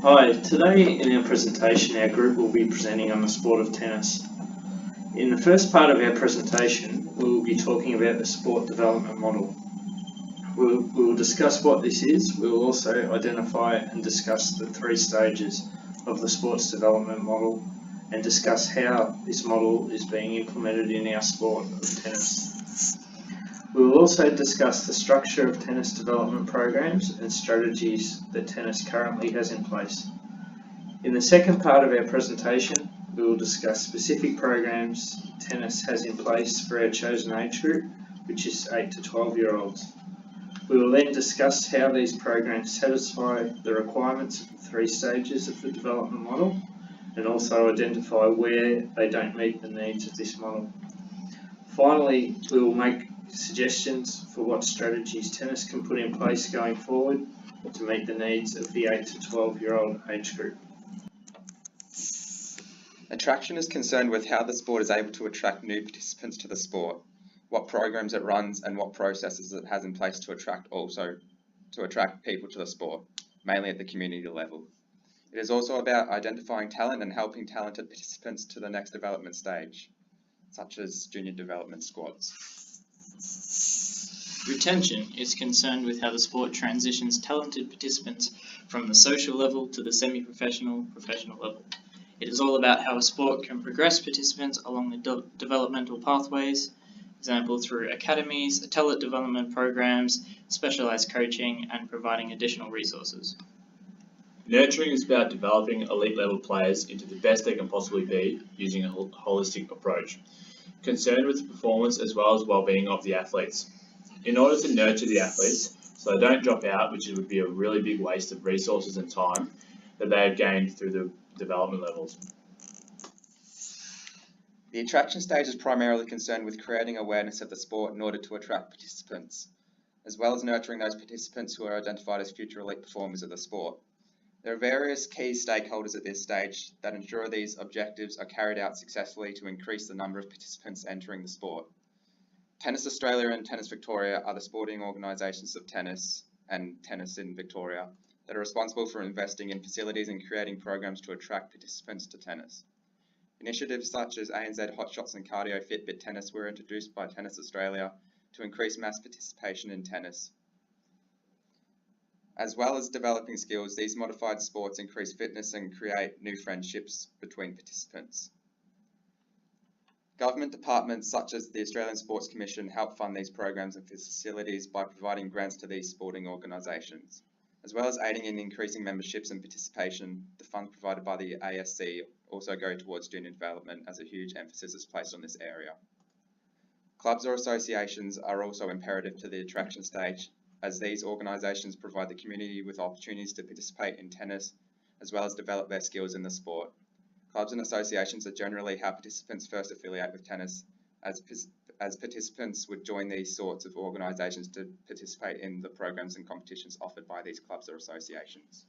Hi, today in our presentation our group will be presenting on the sport of tennis. In the first part of our presentation we will be talking about the sport development model. We will discuss what this is. We will also identify and discuss the three stages of the sports development model and discuss how this model is being implemented in our sport of tennis. We will also discuss the structure of tennis development programs and strategies that tennis currently has in place. In the second part of our presentation, we will discuss specific programs tennis has in place for our chosen age group, which is 8 to 12-year-olds. We will then discuss how these programs satisfy the requirements of the three stages of the development model and also identify where they don't meet the needs of this model. Finally, we will make suggestions for what strategies tennis can put in place going forward to meet the needs of the 8 to 12-year-old age group. Attraction is concerned with how the sport is able to attract new participants to the sport, what programs it runs and what processes it has in place to attract people to the sport, mainly at the community level. It is also about identifying talent and helping talented participants to the next development stage, such as junior development squads. Retention is concerned with how the sport transitions talented participants from the social level to the semi-professional, professional level. It is all about how a sport can progress participants along the developmental pathways, example through academies, talent development programs, specialised coaching and providing additional resources. Nurturing is about developing elite level players into the best they can possibly be using a holistic approach, concerned with the performance as well as well-being of the athletes. In order to nurture the athletes so they don't drop out, which would be a really big waste of resources and time that they have gained through the development levels. The attraction stage is primarily concerned with creating awareness of the sport in order to attract participants, as well as nurturing those participants who are identified as future elite performers of the sport. There are various key stakeholders at this stage that ensure these objectives are carried out successfully to increase the number of participants entering the sport. Tennis Australia and Tennis Victoria are the sporting organisations of tennis and tennis in Victoria that are responsible for investing in facilities and creating programs to attract participants to tennis. Initiatives such as ANZ Hotshots and Cardio Fitbit Tennis were introduced by Tennis Australia to increase mass participation in tennis. As well as developing skills, these modified sports increase fitness and create new friendships between participants. Government departments such as the Australian Sports Commission help fund these programs and facilities by providing grants to these sporting organisations. As well as aiding in increasing memberships and participation, the funds provided by the ASC also go towards junior development as a huge emphasis is placed on this area. Clubs or associations are also imperative to the attraction stage, as these organisations provide the community with opportunities to participate in tennis as well as develop their skills in the sport. Clubs and associations are generally how participants first affiliate with tennis, as participants would join these sorts of organisations to participate in the programs and competitions offered by these clubs or associations.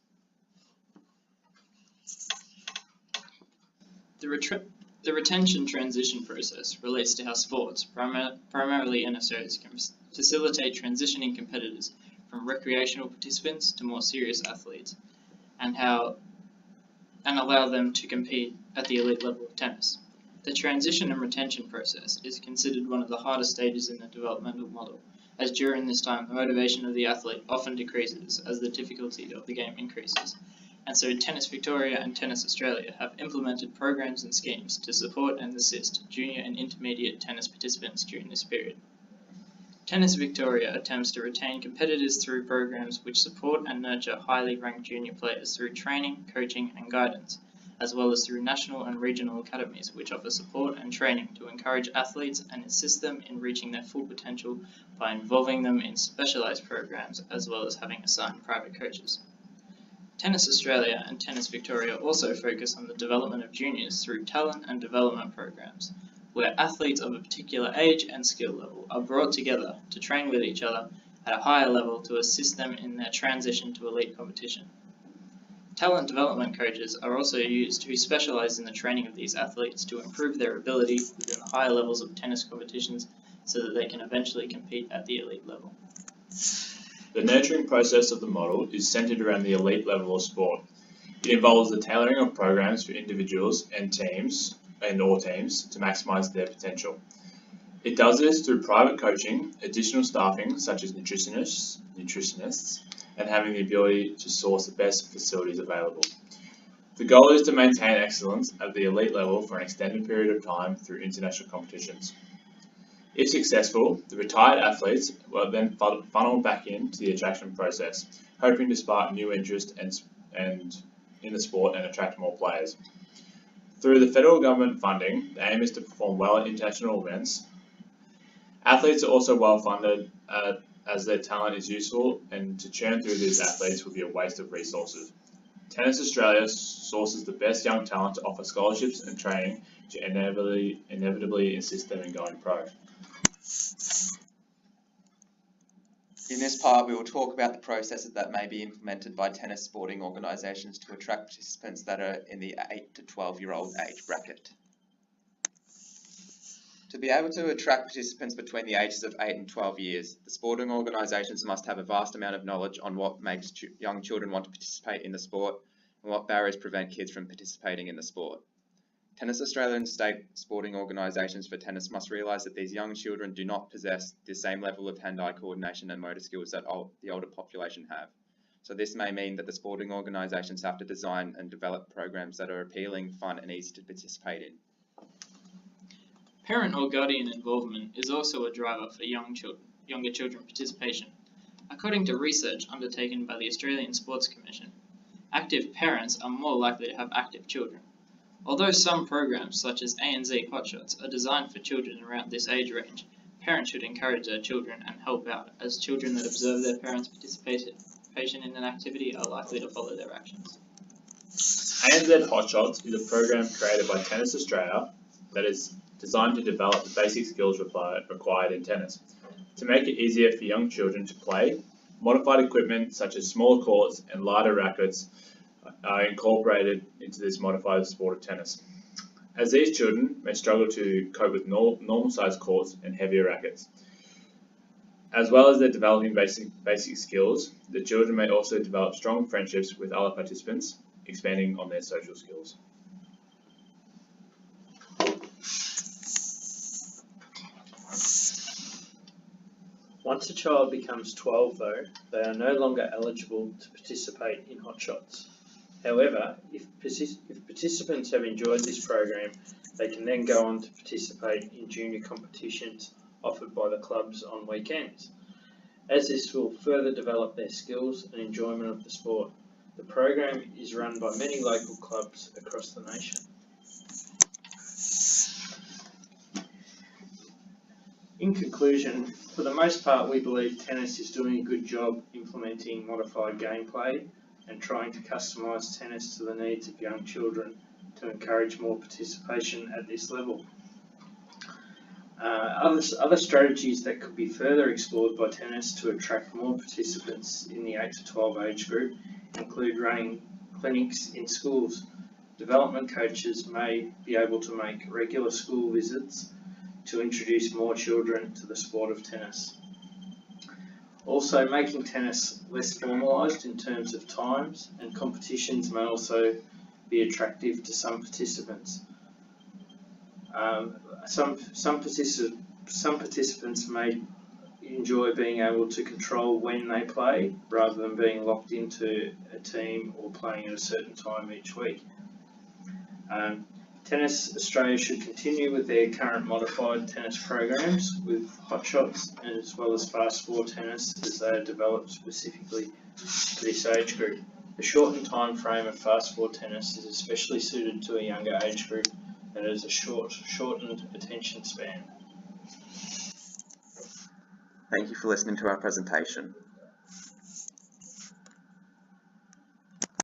The retention transition process relates to how sports, primarily NSOs, can facilitate transitioning competitors from recreational participants to more serious athletes, and allow them to compete at the elite level of tennis. The transition and retention process is considered one of the hardest stages in the developmental model, as during this time the motivation of the athlete often decreases as the difficulty of the game increases. And so Tennis Victoria and Tennis Australia have implemented programs and schemes to support and assist junior and intermediate tennis participants during this period. Tennis Victoria attempts to retain competitors through programs which support and nurture highly ranked junior players through training, coaching and guidance, as well as through national and regional academies which offer support and training to encourage athletes and assist them in reaching their full potential by involving them in specialised programs as well as having assigned private coaches. Tennis Australia and Tennis Victoria also focus on the development of juniors through talent and development programs, where athletes of a particular age and skill level are brought together to train with each other at a higher level to assist them in their transition to elite competition. Talent development coaches are also used who specialise in the training of these athletes to improve their ability within the higher levels of tennis competitions so that they can eventually compete at the elite level. The nurturing process of the model is centered around the elite level of sport. It involves the tailoring of programs for individuals and teams or teams to maximise their potential. It does this through private coaching, additional staffing such as nutritionists, and having the ability to source the best facilities available. The goal is to maintain excellence at the elite level for an extended period of time through international competitions. If successful, the retired athletes will then funnel back into the attraction process, hoping to spark new interest and in the sport and attract more players. Through the federal government funding, the aim is to perform well at international events. Athletes are also well funded as their talent is useful, and to churn through these athletes would be a waste of resources. Tennis Australia sources the best young talent to offer scholarships and training to inevitably assist them in going pro. In this part, we will talk about the processes that may be implemented by tennis sporting organisations to attract participants that are in the 8 to 12-year-old age bracket. To be able to attract participants between the ages of 8 and 12 years, the sporting organisations must have a vast amount of knowledge on what makes young children want to participate in the sport and what barriers prevent kids from participating in the sport. Tennis Australia and state sporting organisations for tennis must realise that these young children do not possess the same level of hand-eye coordination and motor skills that the older population have. So this may mean that the sporting organisations have to design and develop programs that are appealing, fun and easy to participate in. Parent or guardian involvement is also a driver for younger children participation. According to research undertaken by the Australian Sports Commission, active parents are more likely to have active children. Although some programs such as ANZ Hotshots are designed for children around this age range, parents should encourage their children and help out, as children that observe their parents' participation in an activity are likely to follow their actions. ANZ Hotshots is a program created by Tennis Australia that is designed to develop the basic skills required in tennis. To make it easier for young children to play, modified equipment such as smaller courts and lighter rackets are incorporated into this modified sport of tennis, as these children may struggle to cope with normal sized courts and heavier rackets. As well as their developing basic skills, the children may also develop strong friendships with other participants, expanding on their social skills. Once a child becomes 12 though, they are no longer eligible to participate in Hotshots. However, if participants have enjoyed this program, they can then go on to participate in junior competitions offered by the clubs on weekends. As this will further develop their skills and enjoyment of the sport, the program is run by many local clubs across the nation. In conclusion, for the most part we believe tennis is doing a good job implementing modified gameplay and trying to customise tennis to the needs of young children to encourage more participation at this level. Other strategies that could be further explored by tennis to attract more participants in the 8 to 12 age group include running clinics in schools. Development coaches may be able to make regular school visits to introduce more children to the sport of tennis. Also, making tennis less formalised in terms of times and competitions may also be attractive to some participants. Some participants may enjoy being able to control when they play rather than being locked into a team or playing at a certain time each week. Tennis Australia should continue with their current modified tennis programs with Hotshots as well as Fast 4 tennis as they are developed specifically for this age group. The shortened time frame of Fast 4 tennis is especially suited to a younger age group that has a shortened attention span. Thank you for listening to our presentation.